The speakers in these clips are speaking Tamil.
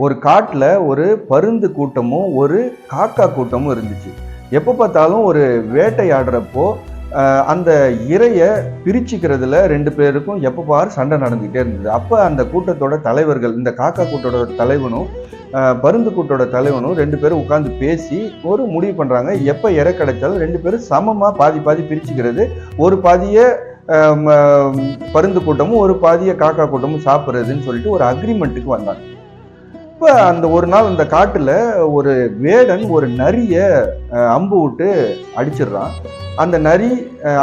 ஒரு காட்டுல ஒரு பருந்து கூட்டமும் ஒரு காக்கா கூட்டமும் இருந்துச்சு. எப்ப பார்த்தாலும் ஒரு வேட்டையாடுறப்போ அந்த இரைய பிரிச்சுக்கிறதுல 2 பேருக்கும் எப்ப பாரு சண்டை நடந்துகிட்டே இருந்தது. அப்ப அந்த கூட்டத்தோட தலைவர்கள், இந்த காக்கா கூட்டோட தலைவனும் பருந்து கூட்டோட தலைவனும் 2 பேரும் உட்கார்ந்து பேசி ஒரு முடிவு பண்றாங்க. எப்ப இரை கிடைச்சாலும் 2 பேரும் சமமா பாதி பாதி பிரிச்சுக்கிறது. ஒரு பாதிய பருந்து கூட்டமும் ஒரு பாதிய காக்கா கூட்டமும் சாப்பிடுறதுன்னு சொல்லிட்டு ஒரு அக்ரிமெண்ட்டுக்கு வந்தாங்க. இப்ப அந்த ஒரு நாள் அந்த காட்டுல ஒரு வேடன் ஒரு நரிய அம்பு விட்டு அடிச்சிடுறான். அந்த நரி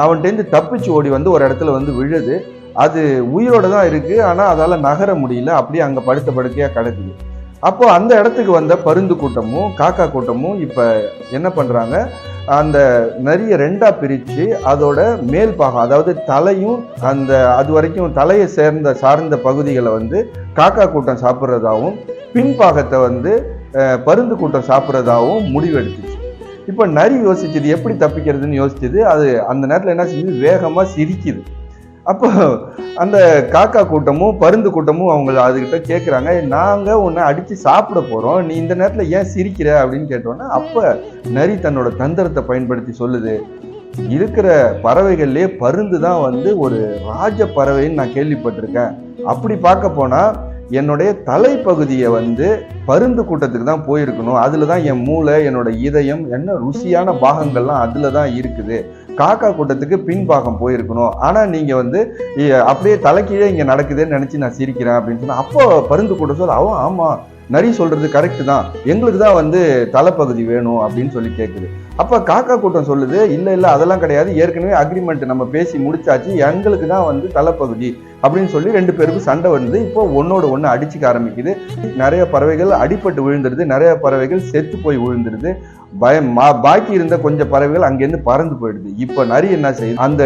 அவன்கிட்ட தப்பிச்சு ஓடி வந்து ஒரு இடத்துல வந்து விழுது. அது உயிரோட தான் இருக்கு. ஆனா அதால நகர முடியல. அப்படியே அங்க படுத்த படுக்கையா கிடக்குது. அப்போ அந்த இடத்துக்கு வந்த பருந்து கூட்டமும் காக்கா கூட்டமும் இப்ப என்ன பண்றாங்க, அந்த நரிய 2ஆ பிரிச்சு அதோட மேல் பாகம், அதாவது தலையும் அந்த அது வரைக்கும் தலையை சார்ந்த பகுதிகளை வந்து காக்கா கூட்டம் சாப்பிட்றதாவும், பின்பாகத்தை வந்து பருந்து கூட்டம் சாப்பிட்றதாவும் முடிவெடுத்துச்சு. இப்ப நரி யோசிச்சது எப்படி தப்பிக்கிறதுன்னு யோசிச்சது. அது அந்த நேரத்துல என்ன செஞ்சது, வேகமா சிரிக்குது. அப்போ அந்த காக்கா கூட்டமும் பருந்து கூட்டமும் அவங்க அதுகிட்ட கேட்குறாங்க, நாங்க உன்னை அடிச்சு சாப்பிட போறோம், நீ இந்த நேரத்துல ஏன் சிரிக்கிற அப்படின்னு கேட்டோன்னா, அப்ப நரி தன்னோட தந்திரத்தை பயன்படுத்தி சொல்லுது, இருக்கிற பறவைகள்லயே பருந்து தான் வந்து ஒரு ராஜ பறவைன்னு நான் கேள்விப்பட்டிருக்கேன். அப்படி பார்க்க போனா என்னுடைய தலைப்பகுதியை வந்து பருந்து கூட்டத்துக்கு தான் போயிருக்கணும். அதுல தான் என் மூளை, என்னோட இதயம், என்ன ருசியான பாகங்கள்லாம் அதுல தான் இருக்குது. காக்கா கூட்டத்துக்கு பின்பாகம் போயிருக்கணும். ஆனா நீங்க வந்து அப்படியே தலைக்கீழே இங்க நடக்குதுன்னு நினைச்சு நான் சிரிக்கிறேன் அப்படின்னு சொன்னா, அப்போ பருந்து கூட்டம் சொல்ல, அவன் ஆமா நரி சொல்றது கரெக்ட் தான், எங்களுக்கு தான் வந்து தலைப்பகுதி வேணும் அப்படின்னு சொல்லி கேட்குது. அப்ப காக்கா கூட்டம் சொல்லுது, இல்ல அதெல்லாம் கிடையாது, ஏற்கனவே அக்ரிமெண்ட் நம்ம பேசி முடிச்சாச்சு, எங்களுக்கு தான் வந்து தலைப்பகுதி அப்படின்னு சொல்லி 2 பேருக்கும் சண்டை வந்து இப்போ ஒன்னோட ஒண்ணு அடிச்சுக்க ஆரம்பிக்குது. நிறைய பறவைகள் அடிபட்டு விழுந்துருது, நிறைய பறவைகள் செத்து போய் விழுந்துருது. பாக்கி இருந்த கொஞ்சம் பறவைகள் அங்கேருந்து பறந்து போயிடுது. இப்ப நரி என்ன செய்யுது, அந்த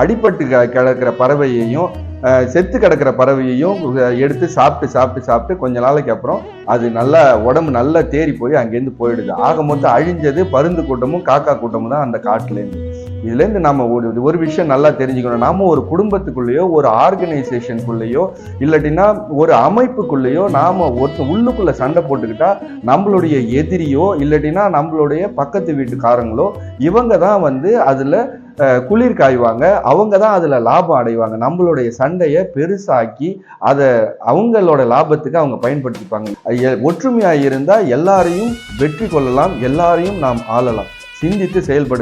அடிபட்டு கிடக்கிற பறவையையும் செத்து கிடக்கிற பறவையையும் எடுத்து சாப்பிட்டு கொஞ்ச நாளைக்கு அப்புறம் அது நல்லா உடம்பு நல்லா தேறி போய் அங்கேருந்து போயிடுது. ஆக மொத்தம் அழிஞ்சது பருந்து கூட்டமும் காக்கா கூட்டமும் தான் அந்த காட்டுல இருந்து. இதுல இருந்து நாம ஒரு விஷயம் நல்லா தெரிஞ்சுக்கணும். நாம ஒரு குடும்பத்துக்குள்ளேயோ, ஒரு ஆர்கனைசேஷனுக்குள்ளேயோ, இல்லாட்டினா ஒரு அமைப்புக்குள்ளேயோ நாம உள்ளுக்குள்ள சண்டை போட்டுக்கிட்டா நம்மளுடைய எதிரியோ இல்லாட்டினா நம்மளுடைய பக்கத்து வீட்டுக்காரங்களோ இவங்க தான் வந்து அதுல குளிர் காய்வாங்க. அவங்க தான் அதுல லாபம் அடைவாங்க. நம்மளுடைய சண்டையை பெருசாக்கி அதை அவங்களோட லாபத்துக்கு அவங்க பயன்படுத்திப்பாங்க. ஒற்றுமையா இருந்தா எல்லாரையும் வெற்றி கொள்ளலாம், எல்லாரையும் நாம் ஆளலாம். சிந்தித்து செயல்படுங்க.